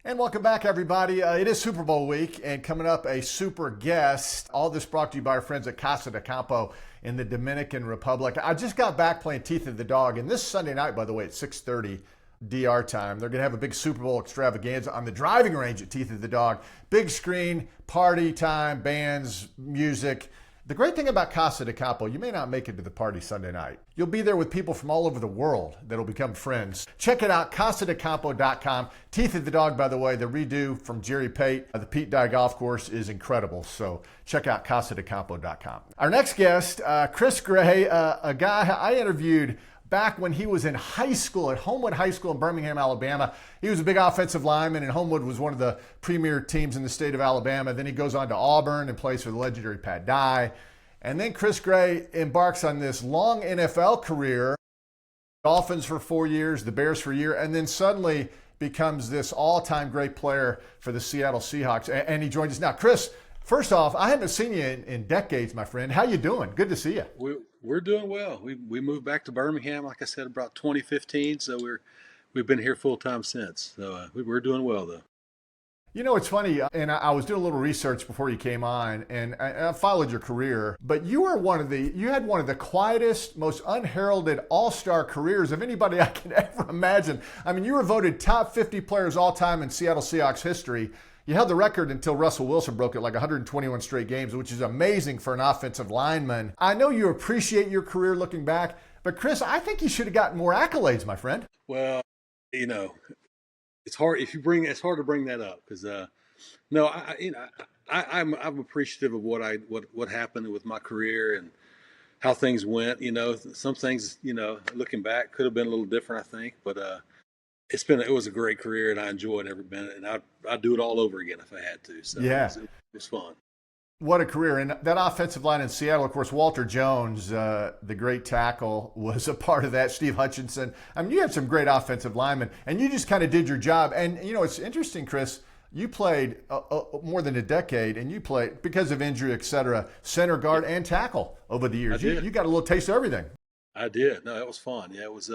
And welcome back, everybody. It is Super Bowl week, and coming up, a super guest. All this brought to you by our friends at Casa de Capo in the Dominican Republic. I just got back playing Teeth of the Dog, and this Sunday night, by the way, at 6:30 DR time, they're going to have a big Super Bowl extravaganza on the driving range at Teeth of the Dog. Big screen, party time, bands, music. The great thing about Casa de Capo, you may not make it to the party Sunday night. You'll be there with people from all over the world that'll become friends. Check it out, casadecampo.com. Teeth of the Dog, by the way, the redo from Jerry Pate, the Pete Dye Golf Course is incredible. So check out casadecampo.com. Our next guest, Chris Gray, a guy I interviewed back when he was in high school at Homewood High School in Birmingham, Alabama. He was a big offensive lineman, and Homewood was one of the premier teams in the state of Alabama. Then he goes on to Auburn and plays for the legendary Pat Dye. And then Chris Gray embarks on this long NFL career, Dolphins for 4 years, the Bears for a year, and then suddenly becomes this all-time great player for the Seattle Seahawks. And he joins us now. Chris, first off, I haven't seen you in decades, my friend. How you doing? Good to see you. We're doing well. We moved back to Birmingham, like I said, about 2015. So we've been here full time since. So we're doing well though. You know, it's funny, and I was doing a little research before you came on, and I followed your career, but you had one of the quietest, most unheralded all-star careers of anybody I can ever imagine. I mean, you were voted top 50 players all time in Seattle Seahawks history. You held the record until Russell Wilson broke it, like 121 straight games, which is amazing for an offensive lineman. I know you appreciate your career looking back, but Chris, I think you should have gotten more accolades, my friend. Well, you know, it's hard it's hard to bring that up because no, I'm appreciative of what happened with my career and how things went. You know, some things, you know, looking back could have been a little different, I think, but it was a great career and I enjoyed every minute, and I'd do it all over again if I had to. So yeah, it was fun. What a career. And that offensive line in Seattle, of course, Walter Jones, the great tackle, was a part of that. Steve Hutchinson. I mean, you had some great offensive linemen, and you just kind of did your job. And, you know, it's interesting, Chris, you played more than a decade, and you played, because of injury, et cetera, center, guard, and tackle over the years. You got a little taste of everything. I did. No, it was fun. Yeah, it was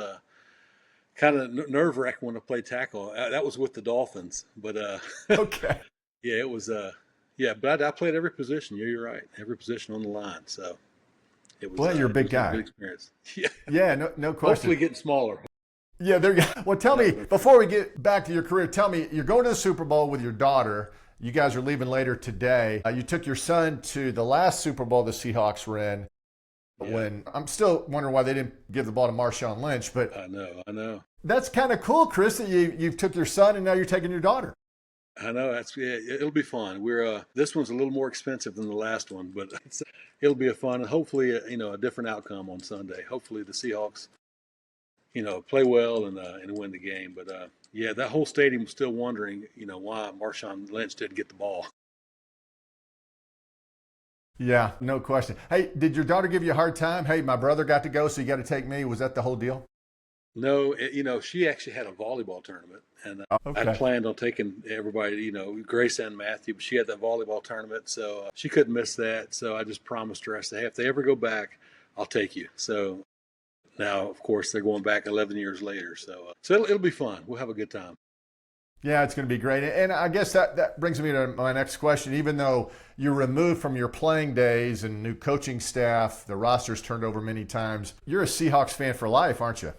kind of nerve-wracking when I played tackle. That was with the Dolphins. But, okay. Yeah, it was yeah, but I played every position. You're right. Every position on the line. So it was. Well, you're a big guy. A good experience. Yeah. Yeah, no question. Hopefully getting smaller. Yeah, there you go. Well, tell me, before we get back to your career, tell me, you're going to the Super Bowl with your daughter. You guys are leaving later today. You took your son to the last Super Bowl the Seahawks were in. Yeah. When I'm still wondering why they didn't give the ball to Marshawn Lynch, but I know. That's kind of cool, Chris, that you took your son and now you're taking your daughter. I know it'll be fun. This one's a little more expensive than the last one, but it'll be a fun and hopefully a different outcome on Sunday. Hopefully the Seahawks, play well and win the game. But yeah, that whole stadium was still wondering, why Marshawn Lynch didn't get the ball. Yeah, no question. Hey, did your daughter give you a hard time? Hey, my brother got to go, so you got to take me. Was that the whole deal? No, she actually had a volleyball tournament, and okay. I planned on taking everybody, Grace and Matthew, but she had that volleyball tournament, so she couldn't miss that. So I just promised her, I said, hey, if they ever go back, I'll take you. So now, of course, they're going back 11 years later. So it'll be fun. We'll have a good time. Yeah, it's going to be great. And I guess that brings me to my next question. Even though you're removed from your playing days and new coaching staff, the roster's turned over many times, you're a Seahawks fan for life, aren't you?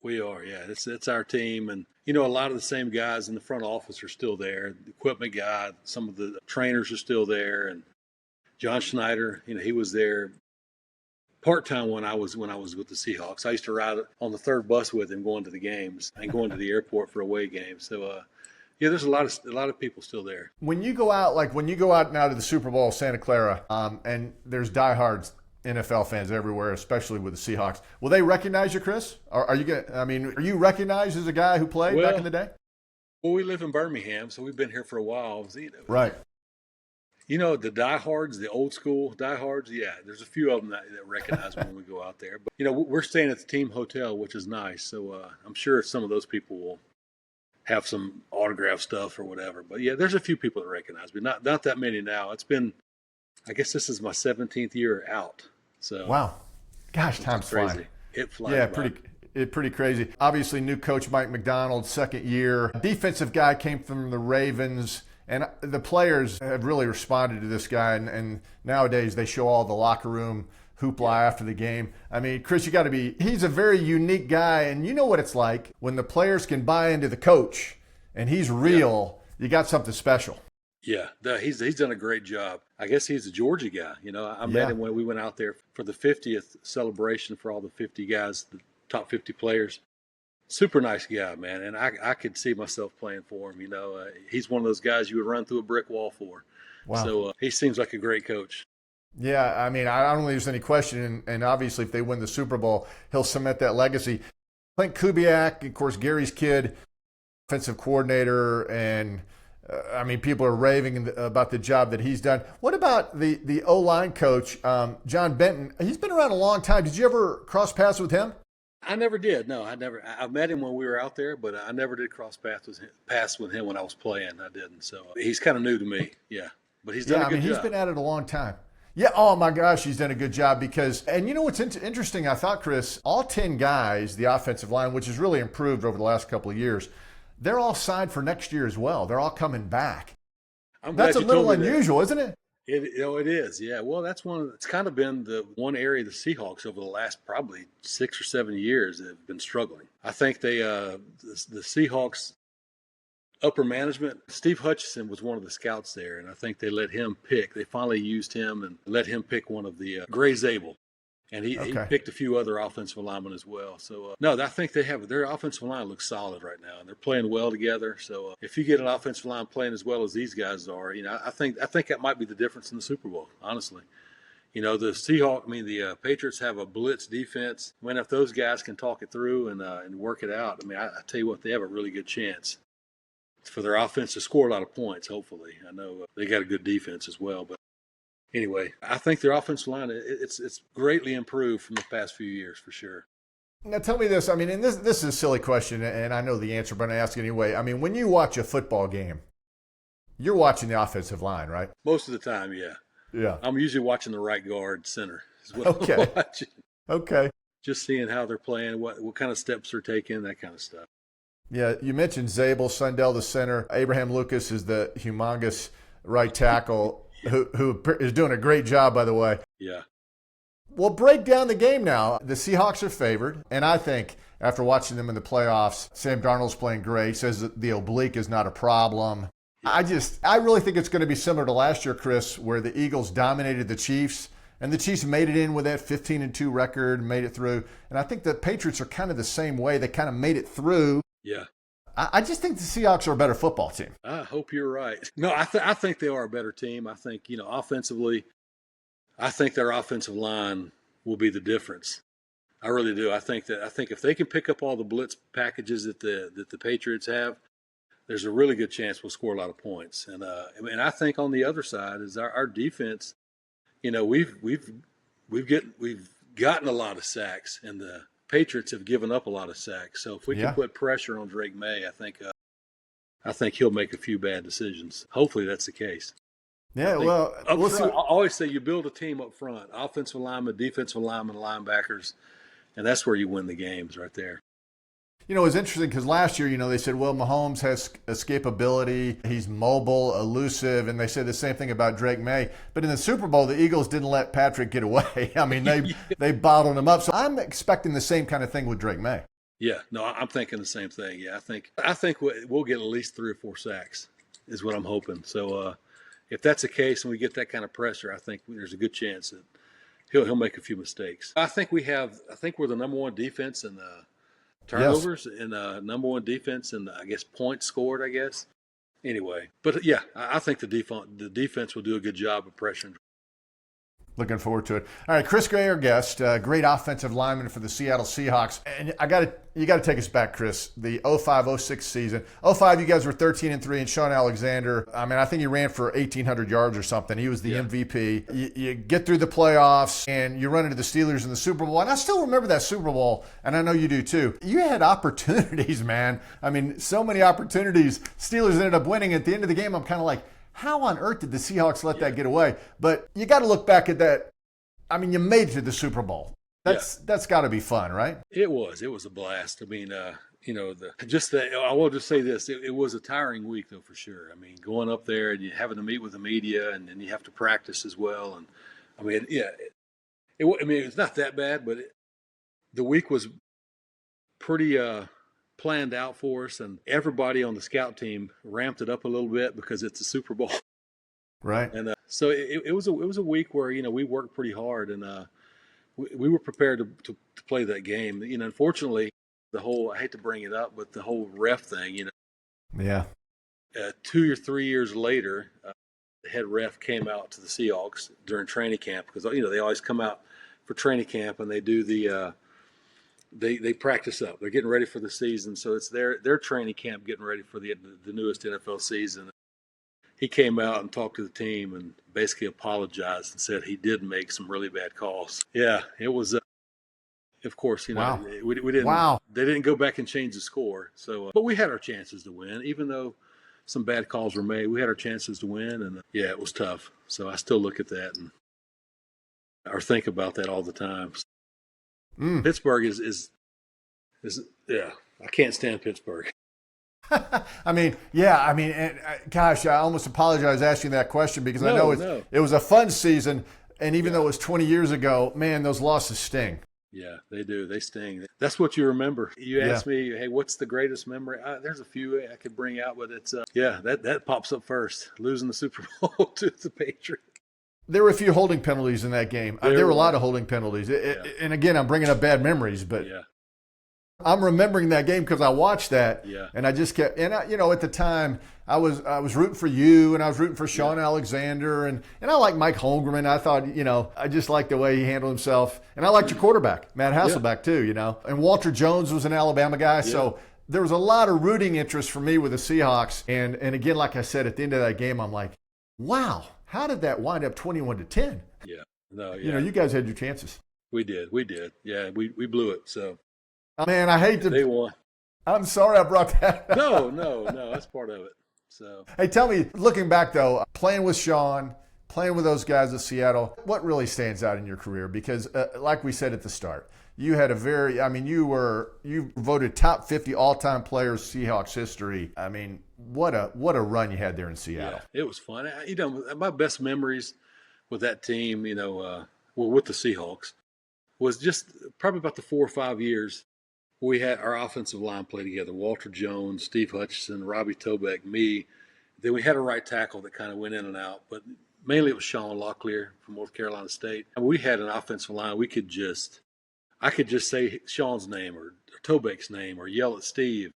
We are, yeah. It's our team. And, a lot of the same guys in the front office are still there. The equipment guy, some of the trainers are still there. And John Schneider, he was there part-time when I was with the Seahawks. I used to ride on the third bus with him going to the games and going to the airport for away games. So, yeah, there's a lot of people still there. When you go out now to the Super Bowl, Santa Clara, and there's diehards NFL fans everywhere, especially with the Seahawks. Will they recognize you, Chris? Are you recognized as a guy who played back in the day? Well, we live in Birmingham, so we've been here for a while. Right. The diehards, the old school diehards, yeah, there's a few of them that recognize me when we go out there. But, we're staying at the team hotel, which is nice. So I'm sure some of those people will have some autograph stuff or whatever. But, yeah, there's a few people that recognize me. Not that many now. It's been, I guess this is my 17th year out. So wow, gosh, time's crazy. Flying. It flies. Yeah, by. Pretty crazy. Obviously, new coach Mike McDonald, second year. Defensive guy came from the Ravens. And the players have really responded to this guy. And nowadays, they show all the locker room hoopla after the game. I mean, Chris, he's a very unique guy. And you know what it's like when the players can buy into the coach and he's real, you got something special. Yeah, he's done a great job. I guess he's a Georgia guy. You know, I met him when we went out there for the 50th celebration for all the 50 guys, the top 50 players. Super nice guy, man. And I could see myself playing for him. You know, he's one of those guys you would run through a brick wall for. Wow. So he seems like a great coach. Yeah, I mean, I don't think there's any question. And obviously, if they win the Super Bowl, he'll cement that legacy. Clint Kubiak, of course, Gary's kid, offensive coordinator, and I mean, people are raving about the job that he's done. What about the O-line coach, John Benton? He's been around a long time. Did you ever cross paths with him? I never did. No, I met him when we were out there, but I never did cross paths with him when I was playing. I didn't. So he's kind of new to me. Yeah, but he's done a good job. He's been at it a long time. Yeah. Oh my gosh, he's done a good job and you know what's interesting? I thought, Chris, all 10 guys, the offensive line, which has really improved over the last couple of years, they're all signed for next year as well. They're all coming back. That's a little unusual, isn't it? It is. Yeah. Well, it's kind of been the one area of the Seahawks over the last probably 6 or 7 years that have been struggling. I think the Seahawks upper management, Steve Hutchinson was one of the scouts there, and I think they let him pick. They finally used him and let him pick one of the Gray Zabel. And he picked a few other offensive linemen as well. So, no, I think their offensive line looks solid right now, and they're playing well together. So, if you get an offensive line playing as well as these guys are, you know, I think that might be the difference in the Super Bowl, honestly. You know, the Patriots have a blitz defense. I mean, if those guys can talk it through and work it out, I mean, I tell you what, they have a really good chance for their offense to score a lot of points, hopefully. I know they got a good defense as well, but anyway, I think their offensive line, it's greatly improved from the past few years for sure. Now tell me this, I mean, and this is a silly question, and I know the answer, but I ask it anyway. I mean, when you watch a football game, you're watching the offensive line, right? Most of the time, yeah. Yeah. I'm usually watching the right guard center is what I'm watching. Okay. Just seeing how they're playing, what kind of steps they're taking, that kind of stuff. Yeah, you mentioned Zabel, Sundell, the center. Abraham Lucas is the humongous right tackle. Who is doing a great job, by the way. Yeah. Well, break down the game now. The Seahawks are favored, and I think after watching them in the playoffs, Sam Darnold's playing great, says that the oblique is not a problem. I really think it's going to be similar to last year, Chris, where the Eagles dominated the Chiefs, and the Chiefs made it in with that 15-2 record, made it through. And I think the Patriots are kind of the same way. They kind of made it through. Yeah. I just think the Seahawks are a better football team. I hope you're right. No, I think they are a better team. I think, you know, offensively, I think their offensive line will be the difference. I really do. I think if they can pick up all the blitz packages that the Patriots have, there's a really good chance we'll score a lot of points. And I think on the other side is our defense. You know, we've gotten a lot of sacks, and the Patriots have given up a lot of sacks. So if we can put pressure on Drake May, I think he'll make a few bad decisions. Hopefully that's the case. Yeah, well, I always say you build a team up front: offensive linemen, defensive linemen, linebackers, and that's where you win the games right there. You know, it's interesting because last year, you know, they said, well, Mahomes has escapability. He's mobile, elusive, and they said the same thing about Drake May. But in the Super Bowl, the Eagles didn't let Patrick get away. I mean, they bottled him up. So I'm expecting the same kind of thing with Drake May. Yeah, no, I'm thinking the same thing. Yeah, I think we'll get at least 3 or 4 sacks is what I'm hoping. So if that's the case and we get that kind of pressure, I think there's a good chance that he'll make a few mistakes. I think we're the number one defense in turnovers and number one defense and I guess points scored, I guess. Anyway, but yeah, I think the defense will do a good job of pressuring. Looking forward to it. All right, Chris Gray, our guest, great offensive lineman for the Seattle Seahawks. And you got to take us back, Chris. The 05-06 season. 05, you guys were 13-3, and Sean Alexander, I mean, I think he ran for 1,800 yards or something. He was the MVP. You get through the playoffs, and you run into the Steelers in the Super Bowl. And I still remember that Super Bowl, and I know you do too. You had opportunities, man. I mean, so many opportunities. Steelers ended up winning. At the end of the game, I'm kind of like, how on earth did the Seahawks let that get away? But you got to look back at that. I mean, you made it to the Super Bowl. Yeah, That's got to be fun, right? it was. It was a blast. I mean, I will just say this: it was a tiring week, though, for sure. I mean, going up there and you having to meet with the media, and then you have to practice as well. And I mean, yeah, I mean, it's not that bad, but the week was pretty planned out for us, and everybody on the scout team ramped it up a little bit because it's a Super Bowl. Right. And so it was a week where we worked pretty hard, and we were prepared to play that game. Unfortunately, I hate to bring it up, but the whole ref thing. Yeah. 2 or 3 years later, the head ref came out to the Seahawks during training camp because they always come out for training camp and they do the they practice up. They're getting ready for the season, so it's their training camp getting ready for the newest NFL season. He came out and talked to the team and basically apologized and said he did make some really bad calls. Yeah, it was. Of course, Wow. we didn't. Wow. They didn't go back and change the score. So, but we had our chances to win, even though some bad calls were made. We had our chances to win, and yeah, it was tough. So I still look at that or think about that all the time. Pittsburgh is yeah. I can't stand Pittsburgh. I mean, yeah. I mean, gosh, I almost apologize asking that question because I know it was a fun season, and even though it was 20 years ago, man, those losses sting. Yeah, they do. They sting. That's what you remember. You ask me, hey, what's the greatest memory? There's a few I could bring out, but it's that pops up first. Losing the Super Bowl to the Patriots. There were a few holding penalties in that game. There were a lot of holding penalties. And again, I'm bringing up bad memories, but I'm remembering that game because I watched that. Yeah. And I just kept, and at the time, I was rooting for you, and I was rooting for Sean Alexander, and I like Mike Holmgren. I thought, I just liked the way he handled himself. And I liked your quarterback, Matt Hasselbeck, too, And Walter Jones was an Alabama guy. Yeah. So there was a lot of rooting interest for me with the Seahawks. And again, like I said, at the end of that game, I'm like, wow, how did that wind up 21-10? Yeah. No, yeah. You guys had your chances. We did. Yeah, we blew it. So, man, I hate to. They won. I'm sorry I brought that up. No, that's part of it. So, hey, tell me, looking back though, playing with Sean, playing with those guys at Seattle, what really stands out in your career? Because, like we said at the start, you had you voted top 50 all-time players Seahawks history. I mean, what a run you had there in Seattle. Yeah, it was fun. My best memories with that team, with the Seahawks, was just probably about the 4 or 5 years we had our offensive line play together. Walter Jones, Steve Hutchinson, Robbie Tobeck, me. Then we had a right tackle that kind of went in and out, but mainly it was Sean Locklear from North Carolina State. And we had an offensive line. I could just say Sean's name or Tobeck's name or yell at Steve,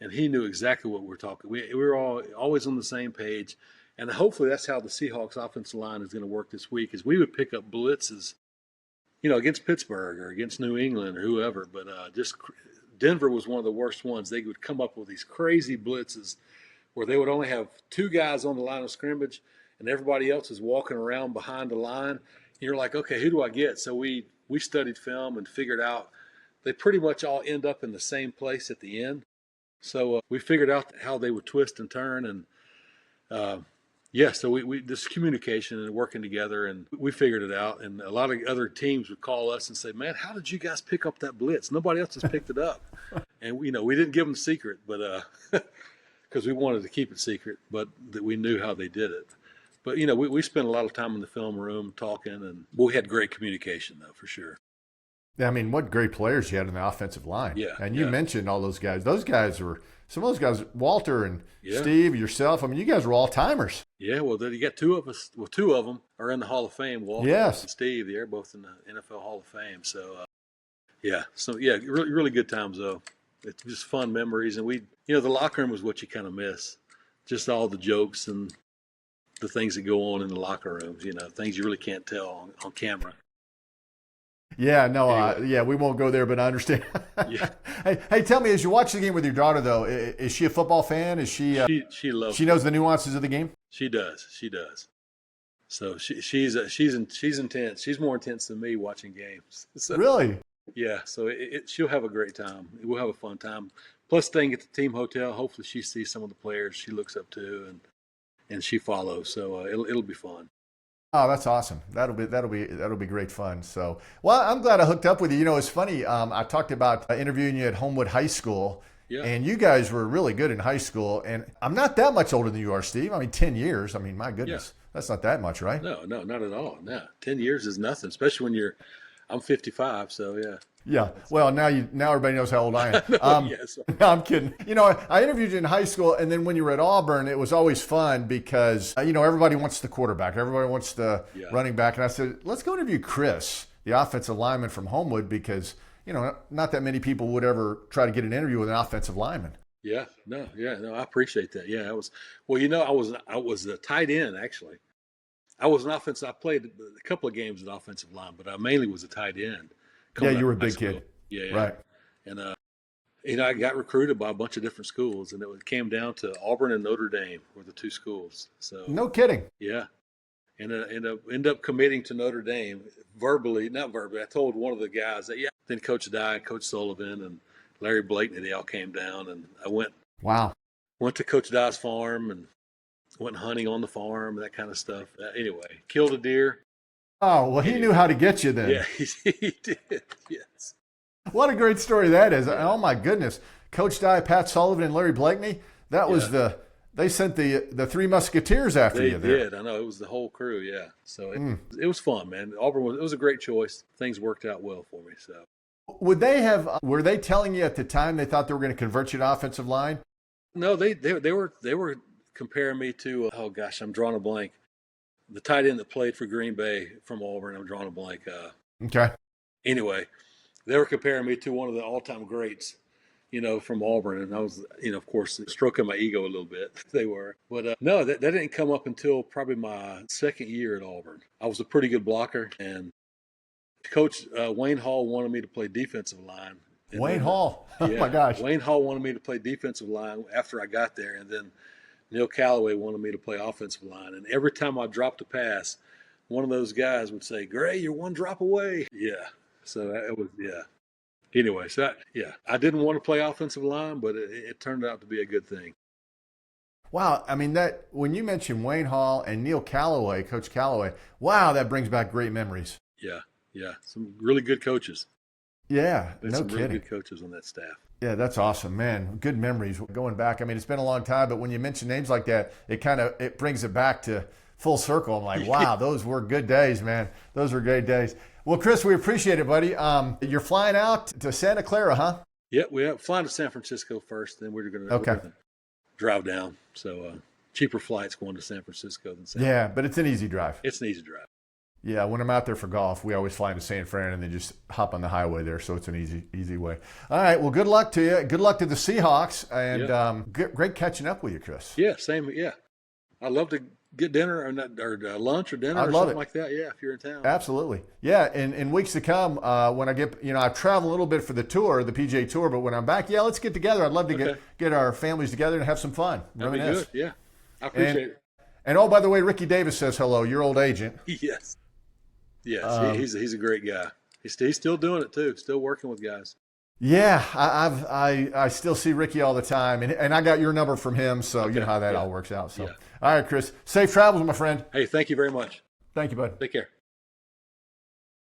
and he knew exactly what we were talking. We were always on the same page, and hopefully that's how the Seahawks offensive line is going to work this week, is we would pick up blitzes, against Pittsburgh or against New England or whoever. But just Denver was one of the worst ones. They would come up with these crazy blitzes where they would only have 2 guys on the line of scrimmage and everybody else is walking around behind the line. And you're like, okay, who do I get? So we studied film and figured out they pretty much all end up in the same place at the end. So we figured out how they would twist and turn, and so we this communication and working together, and we figured it out. And a lot of other teams would call us and say, man, how did you guys pick up that blitz? Nobody else has picked it up. And we didn't give them the secret, but because we wanted to keep it secret, but that we knew how they did it. But, we spent a lot of time in the film room talking, and we had great communication, though, for sure. I mean, what great players you had in the offensive line. Yeah. And you mentioned all those guys. Those guys some of those guys, Walter and Steve, yourself, I mean, you guys were all-timers. Yeah, well, then you got 2 of us. Well, 2 of them are in the Hall of Fame, Walter and Steve. They're both in the NFL Hall of Fame. So, really, really good times, though. It's just fun memories. And the locker room was what you kind of miss. Just all the jokes and the things that go on in the locker rooms, things you really can't tell on camera. Yeah, no, anyway. We won't go there, but I understand. Yeah. Hey, tell me, as you watch the game with your daughter, though, is she a football fan? Is she? She loves. She knows the nuances of the game. She does. So she's intense. She's more intense than me watching games. So, really? Yeah. So she'll have a great time. We'll have a fun time. Plus, staying at the team hotel, hopefully she sees some of the players she looks up to and she follows. So it'll be fun. Oh, that's awesome. That'll be great fun. So, well, I'm glad I hooked up with you. You know, it's funny. I talked about interviewing you at Homewood High School, Yeah, and you guys were really good in high school. And I'm not that much older than you are, Steve. I mean, 10 years. I mean, my yeah. goodness, that's not that much, right? No, no, not at all. No, 10 years is nothing, especially when I'm 55. So yeah. Yeah. Well, now everybody knows how old I am. No, yes. No, I'm kidding. You know, I interviewed you in high school, and then when you were at Auburn, it was always fun because you know, everybody wants the quarterback, everybody wants the Yeah. running back, and I said, let's go interview Chris, the offensive lineman from Homewood, because you know, not that many people would ever try to get an interview with an offensive lineman. Yeah, no, yeah, no, I appreciate that. Yeah, well, I was a tight end actually. I was an offensive. I played a couple of games at offensive line, but I mainly was a tight end. Yeah, Coming you up were a in high big school. kid, Yeah, yeah. right? And I got recruited by a bunch of different schools, and it came down to Auburn and Notre Dame were the two schools. So No kidding. yeah, and end up committing to Notre Dame verbally, not verbally. I told one of the guys that yeah. Then Coach Dye, Coach Sullivan, and Larry Blakeney, they all came down, and I Wow. went to Coach Dye's farm and went hunting on the farm and that kind of stuff. Anyway, killed a deer. Oh, well, he knew how to get you then. Yeah, he did. Yes. What a great story that is. Oh, my goodness. Coach Dye, Pat Sullivan, and Larry Blakeney, that was they sent the Three Musketeers after They you there. did. I know it was the whole crew. Yeah. So it was fun, man. Auburn it was a great choice. Things worked out well for me. So Were they telling you at the time they thought they were going to convert you to offensive line? no, they were comparing me to oh gosh, I'm drawing a blank. The tight end that played for Green Bay from Auburn. I'm drawing a blank. Okay. Anyway, they were comparing me to one of the all-time greats, you know, from Auburn, and I was, you know, of course, stroking my ego a little bit. They were, but no, that didn't come up until probably my second year at Auburn. I was a pretty good blocker, and Coach Wayne Hall wanted me to play defensive line. Wayne Hall. Oh my gosh. Wayne Hall wanted me to play defensive line after I got there, and then Neil Calloway wanted me to play offensive line. And every time I dropped a pass, one of those guys would say, "Gray, you're one drop away." Yeah. So it was Anyway, so I didn't want to play offensive line, but it turned out to be a good thing. Wow. I mean, that when you mentioned Wayne Hall and Neil Calloway, Coach Calloway, wow, that brings back great memories. Yeah, yeah, some really good coaches. Yeah, There's no some kidding. really good coaches on that staff. Yeah, that's awesome, man. Good memories going back. I mean, it's been a long time, but when you mention names like that, it brings it back to full circle. I'm like, wow, those were good days, man. Those were great days. Well, Chris, we appreciate it, buddy. You're flying out to Santa Clara, huh? Yeah, we have flying to San Francisco first, then we're going to drive down. So cheaper flights going to San Francisco than San. Yeah, but it's an easy drive. It's an easy drive. Yeah, when I'm out there for golf, we always fly into San Fran and then just hop on the highway there, so it's an easy way. All right, well, good luck to you. Good luck to the Seahawks, and great catching up with you, Chris. Yeah, same. Yeah, I'd love to get dinner or lunch or dinner or something like that. Yeah, if you're in town. Absolutely. Yeah, in weeks to come, when I get, I've traveled a little bit for the tour, the PGA Tour, but when I'm back, let's get together. I'd love to get our families together and have some fun. That'd be good. Yeah, I appreciate it. And oh, by the way, Ricky Davis says hello. Your old agent. Yes. Yes, he's a great guy. He's still doing it too. Still working with guys. Yeah, I still see Ricky all the time, and I got your number from him, so you know how that all works out. So, all right, Chris, safe travels, my friend. Hey, thank you very much. Thank you, bud. Take care.